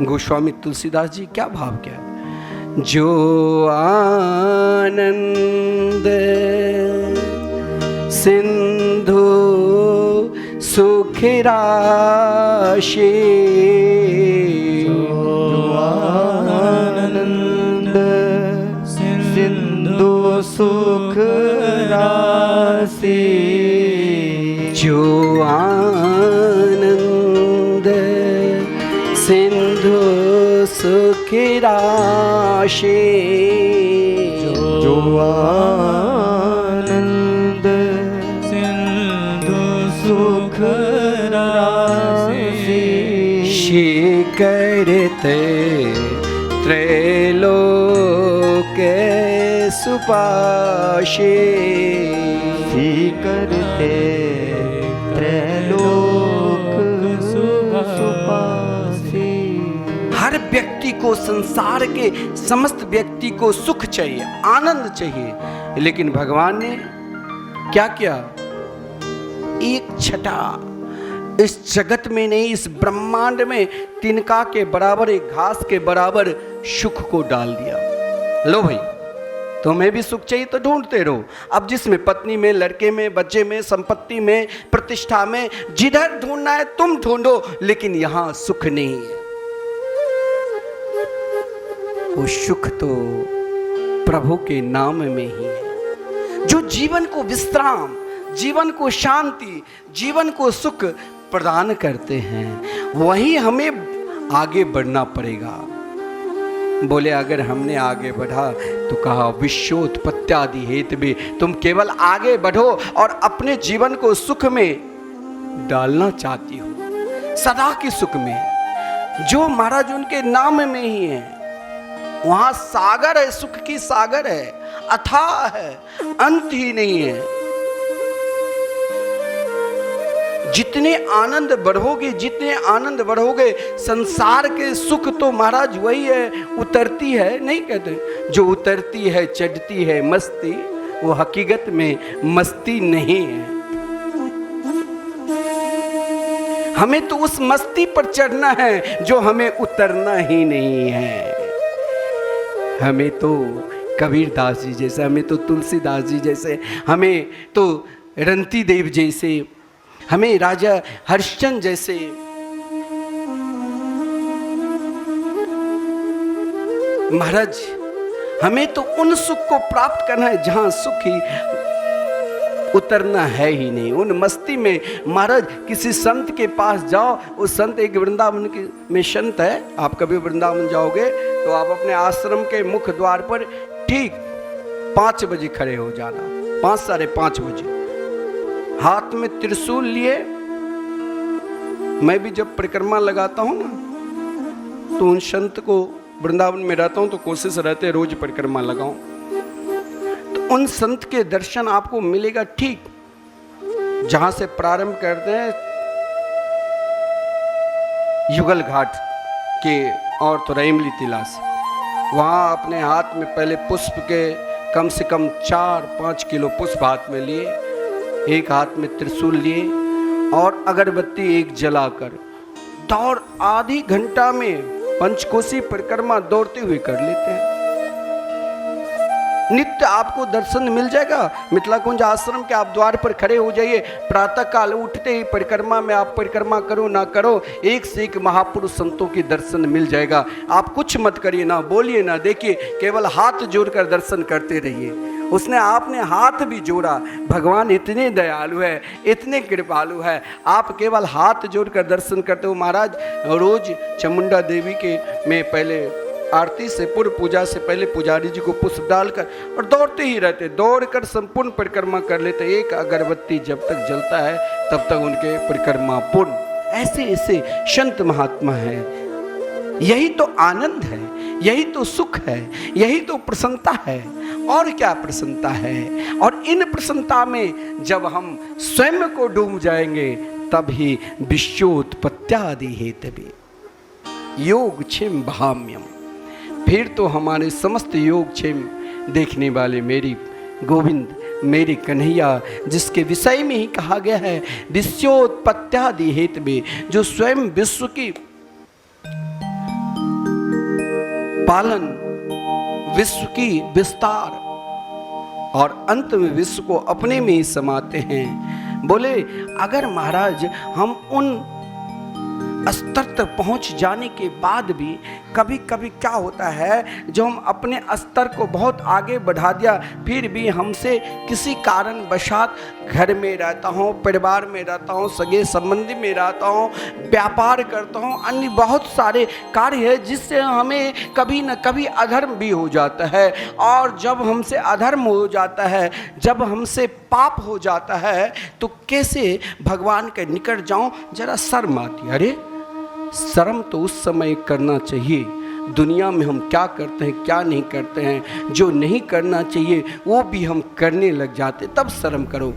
गोस्वामी तुलसीदास जी क्या भाव क्या है? जो आनंद सिंधु सुख राशि, जो आनंद सिंधु सुख राशि, जो आनंद सिंधु सुख राशि, जो आनंद सिंधु सुख राशि, करते त्रैलोक सुपाशे, करते त्रैलोक सुपाशे। हर व्यक्ति को, संसार के समस्त व्यक्ति को सुख चाहिए, आनंद चाहिए, लेकिन भगवान ने क्या किया? एक छटा इस जगत में नहीं, इस ब्रह्मांड में तिनका के बराबर, एक घास के बराबर सुख को डाल दिया। लो भाई, तुम्हें भी सुख चाहिए तो ढूंढते रहो। अब जिसमें पत्नी में, लड़के में, बच्चे में, संपत्ति में, प्रतिष्ठा में, जिधर ढूंढना है तुम ढूंढो, लेकिन यहां सुख नहीं है। वो सुख तो प्रभु के नाम में ही है, जो जीवन को विश्राम, जीवन को शांति, जीवन को सुख प्रदान करते हैं। वही हमें आगे बढ़ना पड़ेगा। बोले अगर हमने आगे बढ़ा तो कहा विश्वोत्पत्त्यादि हेतवे, तुम केवल आगे बढ़ो और अपने जीवन को सुख में डालना चाहती हो, सदा के सुख में, जो महाराज उनके नाम में ही है। वहां सागर है, सुख की सागर है, अथाह है, अंत ही नहीं है। जितने आनंद बढ़ोगे, जितने आनंद बढ़ोगे, संसार के सुख तो महाराज वही है, उतरती है, नहीं कहते जो उतरती है, चढ़ती है मस्ती, वो हकीकत में मस्ती नहीं है। हमें तो उस मस्ती पर चढ़ना है जो हमें उतरना ही नहीं है। हमें तो कबीरदास जी जैसे, हमें तो तुलसीदास जी जैसे, हमें तो रंती देव जैसे, हमें राजा हरिश्चंद्र जैसे, महाराज हमें तो उन सुख को प्राप्त करना है जहां सुख ही उतरना है ही नहीं। उन मस्ती में महाराज किसी संत के पास जाओ, उस संत, एक वृंदावन के में संत है, आप कभी वृंदावन जाओगे तो आप अपने आश्रम के मुख्य द्वार पर ठीक 5 बजे खड़े हो जाना, 5 साढ़े 5 बजे, हाथ में त्रिशूल लिए। मैं भी जब परिक्रमा लगाता हूँ ना, तो उन संत को, वृंदावन में रहता हूँ तो कोशिश रहते रोज परिक्रमा लगाऊं, तो उन संत के दर्शन आपको मिलेगा ठीक जहां से प्रारंभ करते हैं युगल घाट के और तो रहीमली टिला से। वहां अपने हाथ में पहले पुष्प के कम से कम 4-5 किलो पुष्प हाथ में लिए, एक हाथ में त्रिशूल लिए और अगरबत्ती एक जलाकर दौड़ आधी घंटा में पंचकोशी परिक्रमा दौड़ते हुए कर लेते हैं। नित्य आपको दर्शन मिल जाएगा। मिथिला कुंज आश्रम के आप द्वार पर खड़े हो जाइए, प्रातः काल उठते ही परिक्रमा में आप परिक्रमा करो ना करो, एक से एक महापुरुष संतों की दर्शन मिल जाएगा। आप कुछ मत करिए, ना बोलिए ना देखिए, केवल हाथ जोड़कर दर्शन करते रहिए। उसने आपने हाथ भी जोड़ा। भगवान इतने दयालु है, इतने कृपालु है, आप केवल हाथ जोड़कर दर्शन करते हो। महाराज रोज चामुंडा देवी के में पहले आरती से पूर्व, पूजा से पहले पुजारी जी को पुष्प डालकर और दौड़ते ही रहते, दौड़कर संपूर्ण परिक्रमा कर लेते। एक अगरबत्ती जब तक जलता है तब तक उनके परिक्रमा पूर्ण। ऐसे ऐसे संत महात्मा हैं। यही तो आनंद है, यही तो सुख है, यही तो प्रसन्नता है। और क्या प्रसन्नता है? और इन प्रसन्नता में जब हम स्वयं को डूब जाएंगे तब ही विश्वोत्पत्त्यादि हेतवे योग क्षेम भाम्यम। फिर तो हमारे समस्त योग क्षेम देखने वाले मेरी गोविंद, मेरे कन्हैया, जिसके विषय में ही कहा गया है विश्वोत्पत्त्यादि हेतवे, जो स्वयं विश्व की पालन, विश्व की विस्तार और अंत में विश्व को अपने में ही समाते हैं। बोले अगर महाराज हम उन स्तर तक पहुंच जाने के बाद भी कभी कभी क्या होता है, जो हम अपने स्तर को बहुत आगे बढ़ा दिया, फिर भी हमसे किसी कारण वशात घर में रहता हूँ, परिवार में रहता हूँ, सगे संबंधी में रहता हूँ, व्यापार करता हूँ, अन्य बहुत सारे कार्य है जिससे हमें कभी न कभी अधर्म भी हो जाता है। और जब हमसे अधर्म हो जाता है, जब हमसे पाप हो जाता है, तो कैसे भगवान के निकट जाऊं, जरा शर्म आती है। अरे शर्म तो उस समय करना चाहिए, दुनिया में हम क्या करते हैं क्या नहीं करते हैं, जो नहीं करना चाहिए वो भी हम करने लग जाते, तब शर्म करो।